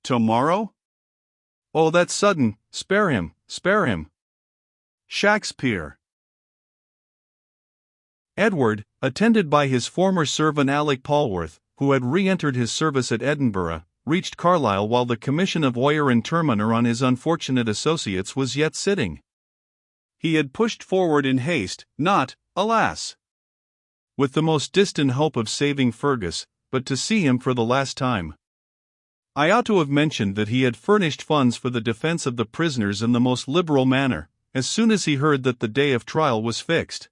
Tomorrow? Oh, that's sudden, spare him, spare him. Shakespeare. Edward, attended by his former servant Alec Polwarth, who had re-entered his service at Edinburgh, reached Carlisle while the commission of oyer and terminer on his unfortunate associates was yet sitting. He had pushed forward in haste, not, alas, with the most distant hope of saving Fergus, but to see him for the last time. I ought to have mentioned that he had furnished funds for the defence of the prisoners in the most liberal manner, as soon as he heard that the day of trial was fixed.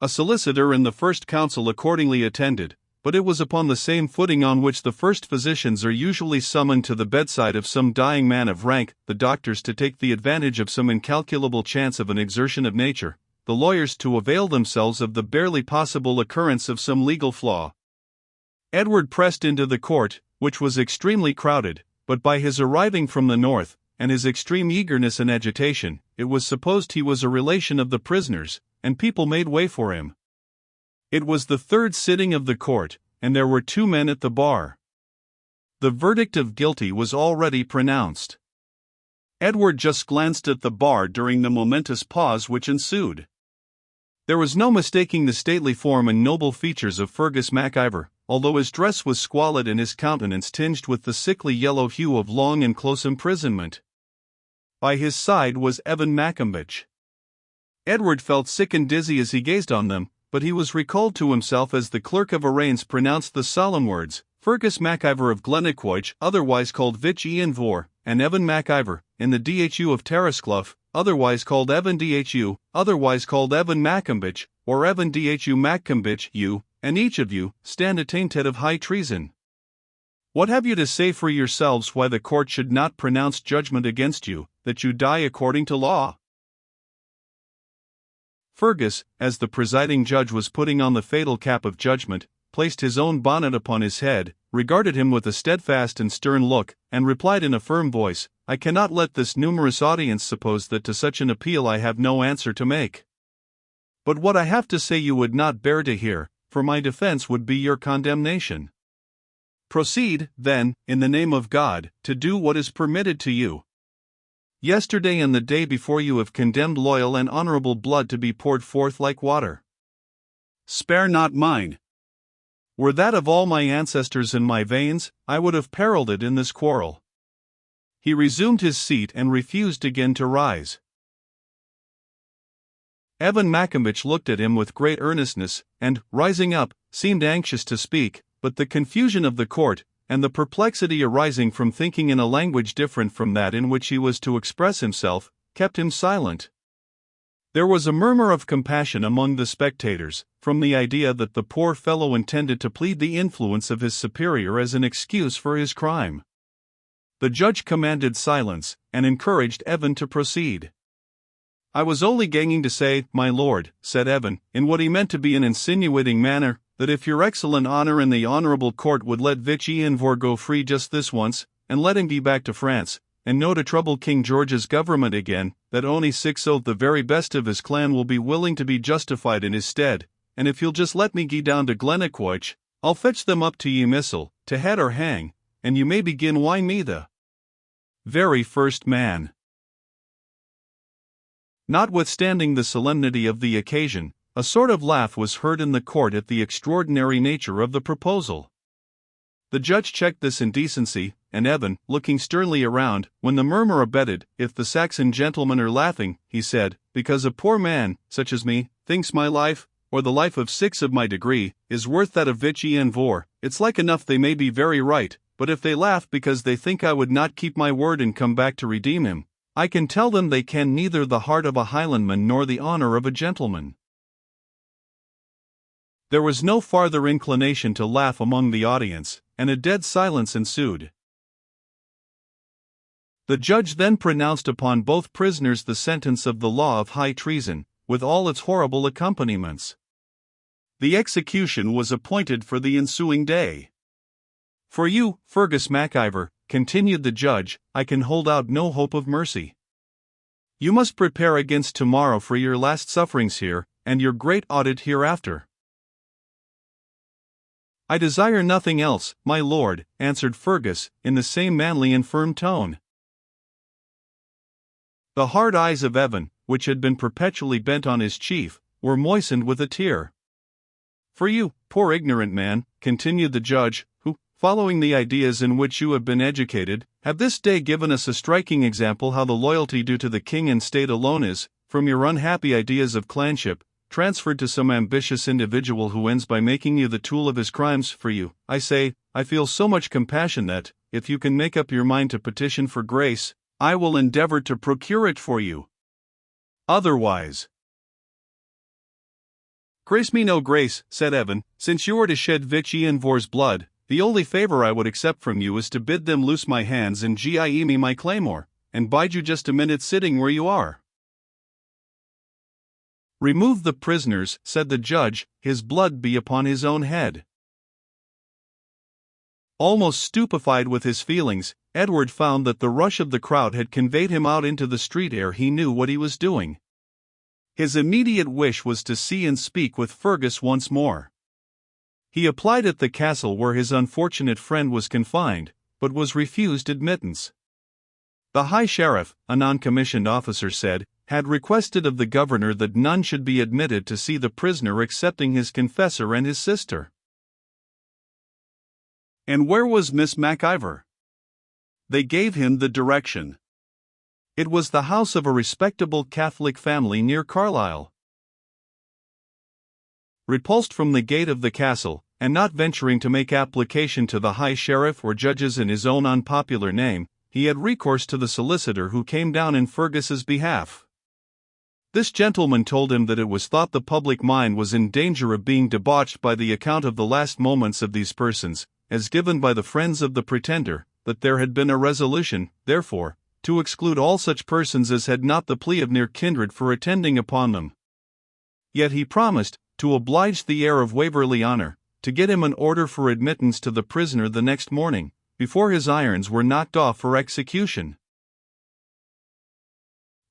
A solicitor in the First Council accordingly attended, but it was upon the same footing on which the first physicians are usually summoned to the bedside of some dying man of rank, the doctors to take the advantage of some incalculable chance of an exertion of nature, the lawyers to avail themselves of the barely possible occurrence of some legal flaw. Edward pressed into the court, which was extremely crowded, but by his arriving from the north, and his extreme eagerness and agitation, it was supposed he was a relation of the prisoners, and people made way for him. It was the third sitting of the court, and there were 2 men at the bar. The verdict of guilty was already pronounced. Edward just glanced at the bar during the momentous pause which ensued. There was no mistaking the stately form and noble features of Fergus MacIvor, although his dress was squalid and his countenance tinged with the sickly yellow hue of long and close imprisonment. By his side was Evan Maccombich. Edward felt sick and dizzy as he gazed on them, but he was recalled to himself as the clerk of arraigns pronounced the solemn words, Fergus MacIvor of Glennaquoich, otherwise called Vich Ian Vor, and Evan MacIvor, in the Dhu of Terrasclough, otherwise called Evan Dhu, otherwise called Evan Maccombich, or Evan Dhu Maccombich, you, and each of you, stand attainted of high treason. What have you to say for yourselves why the court should not pronounce judgment against you, that you die according to law? Fergus, as the presiding judge was putting on the fatal cap of judgment, placed his own bonnet upon his head, regarded him with a steadfast and stern look, and replied in a firm voice, I cannot let this numerous audience suppose that to such an appeal I have no answer to make. But what I have to say you would not bear to hear, for my defense would be your condemnation. Proceed, then, in the name of God, to do what is permitted to you. Yesterday and the day before you have condemned loyal and honorable blood to be poured forth like water. Spare not mine. Were that of all my ancestors in my veins, I would have periled it in this quarrel. He resumed his seat and refused again to rise. Evan Maccombich looked at him with great earnestness, and, rising up, seemed anxious to speak, but the confusion of the court, and the perplexity arising from thinking in a language different from that in which he was to express himself, kept him silent. There was a murmur of compassion among the spectators, from the idea that the poor fellow intended to plead the influence of his superior as an excuse for his crime. The judge commanded silence, and encouraged Evan to proceed. I was only ganging to say, my lord, said Evan, in what he meant to be an insinuating manner, that if your excellent honour and the honourable court would let Vich Ian Vor go free just this once, and let him be back to France, and no to trouble King George's government again, that ony 6 the very best of his clan will be willing to be justified in his stead, and if you'll just let me gie down to Glennaquoich, I'll fetch them up to ye missile, to head or hang, and you may begin wine me the very first man. Notwithstanding the solemnity of the occasion, a sort of laugh was heard in the court at the extraordinary nature of the proposal. The judge checked this indecency, and Evan, looking sternly around, when the murmur abated, if the Saxon gentlemen are laughing, he said, because a poor man, such as me, thinks my life, or the life of 6 of my degree, is worth that of Vich Ian Vor, it's like enough they may be very right, but if they laugh because they think I would not keep my word and come back to redeem him, I can tell them they ken neither the heart of a Highlandman nor the honour of a gentleman. There was no farther inclination to laugh among the audience, and a dead silence ensued. The judge then pronounced upon both prisoners the sentence of the law of high treason, with all its horrible accompaniments. The execution was appointed for the ensuing day. For you, Fergus MacIvor, continued the judge, I can hold out no hope of mercy. You must prepare against tomorrow for your last sufferings here, and your great audit hereafter. "I desire nothing else, my lord," answered Fergus, in the same manly and firm tone. The hard eyes of Evan, which had been perpetually bent on his chief, were moistened with a tear. "For you, poor ignorant man," continued the judge, "who, following the ideas in which you have been educated, have this day given us a striking example how the loyalty due to the king and state alone is, from your unhappy ideas of clanship, transferred to some ambitious individual who ends by making you the tool of his crimes. For you, I say, I feel so much compassion that, if you can make up your mind to petition for grace, I will endeavor to procure it for you. Otherwise—" "Grace me no grace," said Evan, "since you are to shed Vich Ian Vor's blood. The only favor I would accept from you is to bid them loose my hands and gie me my claymore, and bide you just a minute sitting where you are." "Remove the prisoners," said the judge, "his blood be upon his own head." Almost stupefied with his feelings, Edward found that the rush of the crowd had conveyed him out into the street ere he knew what he was doing. His immediate wish was to see and speak with Fergus once more. He applied at the castle where his unfortunate friend was confined, but was refused admittance. The High Sheriff, a non-commissioned officer said, had requested of the governor that none should be admitted to see the prisoner excepting his confessor and his sister. And where was Miss MacIver? They gave him the direction. It was the house of a respectable Catholic family near Carlisle. Repulsed from the gate of the castle, and not venturing to make application to the High Sheriff or judges in his own unpopular name, he had recourse to the solicitor who came down in Fergus's behalf. This gentleman told him that it was thought the public mind was in danger of being debauched by the account of the last moments of these persons, as given by the friends of the pretender, that there had been a resolution, therefore, to exclude all such persons as had not the plea of near kindred for attending upon them. Yet he promised, to oblige the heir of Waverley Honour, to get him an order for admittance to the prisoner the next morning, before his irons were knocked off for execution.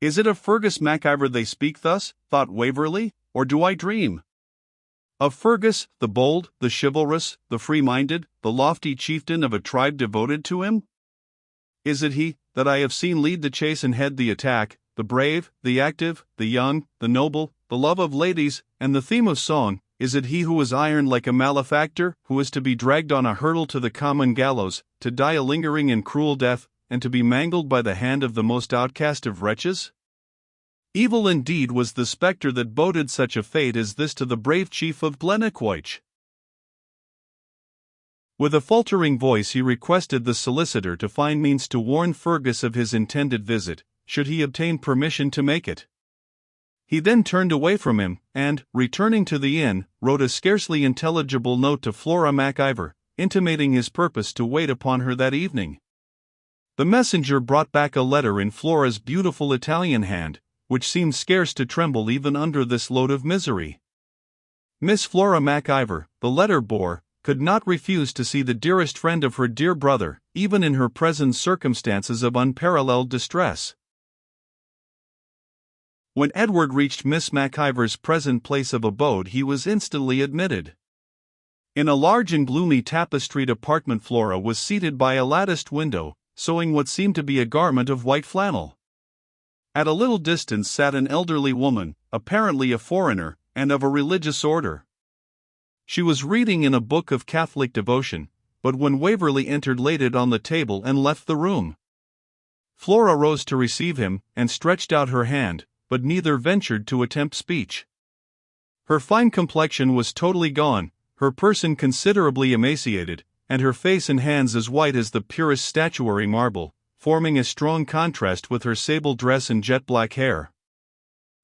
"Is it of Fergus MacIver they speak thus," thought Waverley, "or do I dream? Of Fergus, the bold, the chivalrous, the free-minded, the lofty chieftain of a tribe devoted to him? Is it he, that I have seen lead the chase and head the attack, the brave, the active, the young, the noble, the love of ladies, and the theme of song? Is it he who is ironed like a malefactor, who is to be dragged on a hurdle to the common gallows, to die a lingering and cruel death, and to be mangled by the hand of the most outcast of wretches? Evil indeed was the spectre that boded such a fate as this to the brave chief of Glennaquoich." With a faltering voice he requested the solicitor to find means to warn Fergus of his intended visit, should he obtain permission to make it. He then turned away from him, and, returning to the inn, wrote a scarcely intelligible note to Flora MacIver, intimating his purpose to wait upon her that evening. The messenger brought back a letter in Flora's beautiful Italian hand, which seemed scarce to tremble even under this load of misery. Miss Flora MacIver, the letter bore, could not refuse to see the dearest friend of her dear brother, even in her present circumstances of unparalleled distress. When Edward reached Miss MacIver's present place of abode he was instantly admitted. In a large and gloomy tapestried apartment Flora was seated by a latticed window, sewing what seemed to be a garment of white flannel. At a little distance sat an elderly woman, apparently a foreigner, and of a religious order. She was reading in a book of Catholic devotion, but when Waverley entered laid it on the table and left the room. Flora rose to receive him, and stretched out her hand, but neither ventured to attempt speech. Her fine complexion was totally gone, her person considerably emaciated, and her face and hands as white as the purest statuary marble, forming a strong contrast with her sable dress and jet-black hair.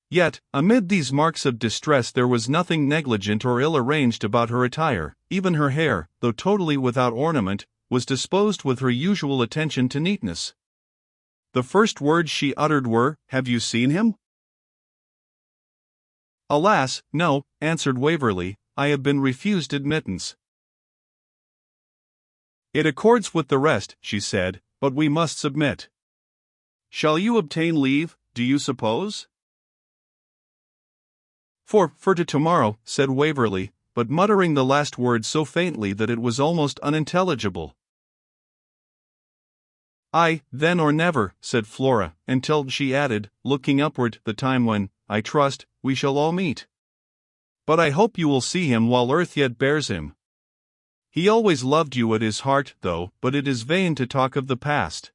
Yet, amid these marks of distress there was nothing negligent or ill-arranged about her attire. Even her hair, though totally without ornament, was disposed with her usual attention to neatness. The first words she uttered were, "Have you seen him?" "Alas, no," answered Waverley, "I have been refused admittance." "It accords with the rest," she said, "but we must submit. Shall you obtain leave, do you suppose?" For to tomorrow," said Waverley, but muttering the last word so faintly that it was almost unintelligible. "I, then or never," said Flora, until she added, looking upward, "the time when, I trust, we shall all meet. But I hope you will see him while earth yet bears him. He always loved you at his heart, though, but it is vain to talk of the past."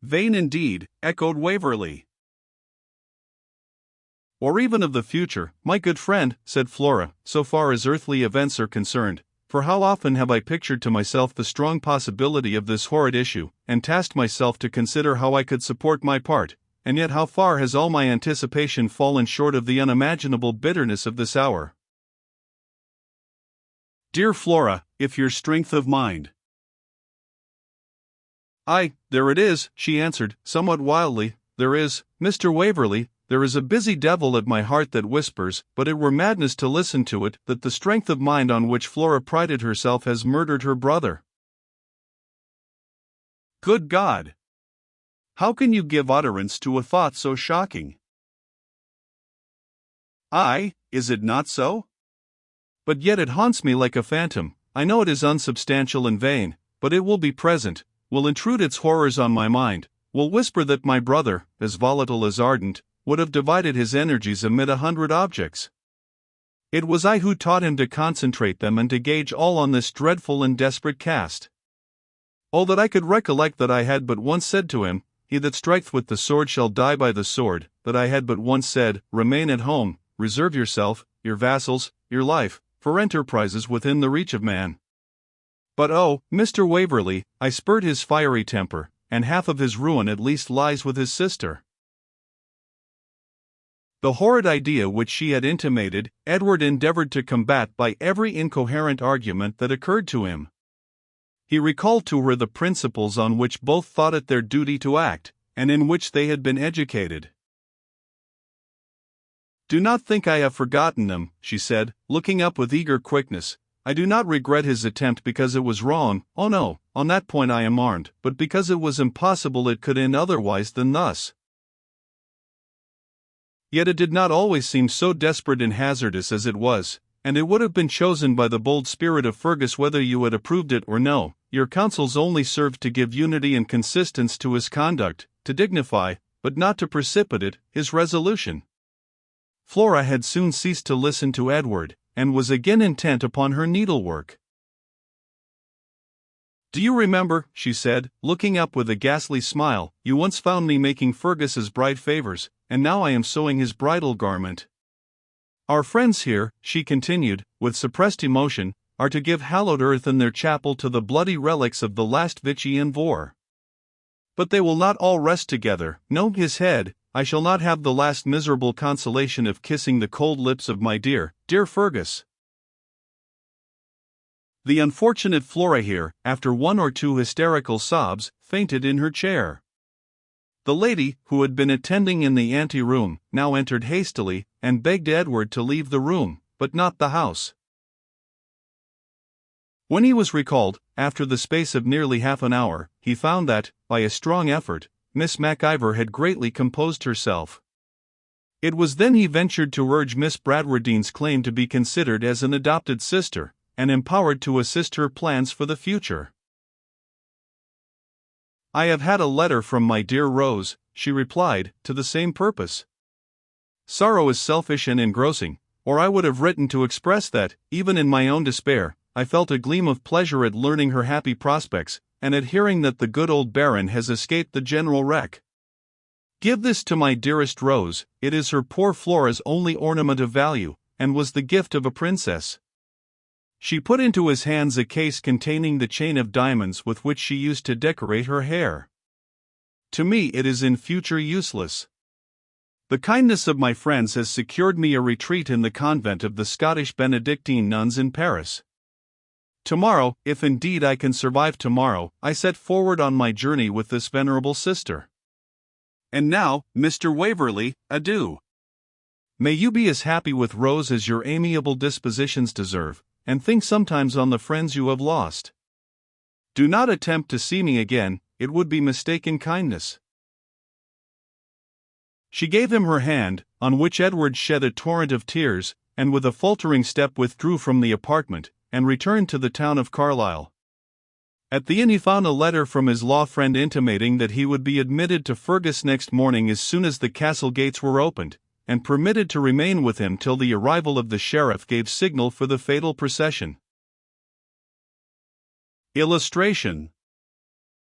"Vain indeed," echoed Waverley. "Or even of the future, my good friend," said Flora, "so far as earthly events are concerned. For how often have I pictured to myself the strong possibility of this horrid issue, and tasked myself to consider how I could support my part, and yet how far has all my anticipation fallen short of the unimaginable bitterness of this hour. Dear Flora, if your strength of mind. "Aye, there it is," she answered, somewhat wildly, "there is, Mr. Waverley. There is a busy devil at my heart that whispers, but it were madness to listen to it, that the strength of mind on which Flora prided herself has murdered her brother." "Good God! How can you give utterance to a thought so shocking?" "Aye, is it not so? But yet it haunts me like a phantom. I know it is unsubstantial and vain, but it will be present, will intrude its horrors on my mind, will whisper that my brother, as volatile as ardent, would have divided his energies amid 100 objects. It was I who taught him to concentrate them and to gauge all on this dreadful and desperate cast. Oh, that I could recollect that I had but once said to him, 'He that striketh with the sword shall die by the sword,' that I had but once said, 'Remain at home, reserve yourself, your vassals, your life, for enterprises within the reach of man.' But oh, Mr. Waverley, I spurred his fiery temper, and half of his ruin at least lies with his sister." The horrid idea which she had intimated, Edward endeavored to combat by every incoherent argument that occurred to him. He recalled to her the principles on which both thought it their duty to act, and in which they had been educated. "Do not think I have forgotten them," she said, looking up with eager quickness. "I do not regret his attempt because it was wrong, oh no, on that point I am armed, but because it was impossible it could end otherwise than thus. Yet it did not always seem so desperate and hazardous as it was, and it would have been chosen by the bold spirit of Fergus whether you had approved it or no. Your counsels only served to give unity and consistence to his conduct, to dignify, but not to precipitate, his resolution." Flora had soon ceased to listen to Edward, and was again intent upon her needlework. "Do you remember," she said, looking up with a ghastly smile, "you once found me making Fergus's bride favors, and now I am sewing his bridal garment. Our friends here," she continued, with suppressed emotion, "are to give hallowed earth in their chapel to the bloody relics of the last Vitian war. But they will not all rest together, no, his head, I shall not have the last miserable consolation of kissing the cold lips of my dear, dear Fergus." The unfortunate Flora here, after one or two hysterical sobs, fainted in her chair. The lady, who had been attending in the ante-room, now entered hastily, and begged Edward to leave the room, but not the house. When he was recalled, after the space of nearly half an hour, he found that, by a strong effort, Miss MacIver had greatly composed herself. It was then he ventured to urge Miss Bradwardine's claim to be considered as an adopted sister, and empowered to assist her plans for the future. "I have had a letter from my dear Rose," she replied, "to the same purpose. Sorrow is selfish and engrossing, or I would have written to express that, even in my own despair, I felt a gleam of pleasure at learning her happy prospects, and at hearing that the good old Baron has escaped the general wreck. Give this to my dearest Rose, it is her poor Flora's only ornament of value, and was the gift of a princess." She put into his hands a case containing the chain of diamonds with which she used to decorate her hair. "To me it is in future useless. The kindness of my friends has secured me a retreat in the convent of the Scottish Benedictine nuns in Paris. Tomorrow, if indeed I can survive tomorrow, I set forward on my journey with this venerable sister. And now, Mr. Waverley, adieu. May you be as happy with Rose as your amiable dispositions deserve, and think sometimes on the friends you have lost. Do not attempt to see me again, it would be mistaken kindness." She gave him her hand, on which Edward shed a torrent of tears, and with a faltering step withdrew from the apartment, and returned to the town of Carlisle. At the inn he found a letter from his law friend intimating that he would be admitted to Fergus next morning as soon as the castle gates were opened, and permitted to remain with him till the arrival of the sheriff gave signal for the fatal procession. Illustration: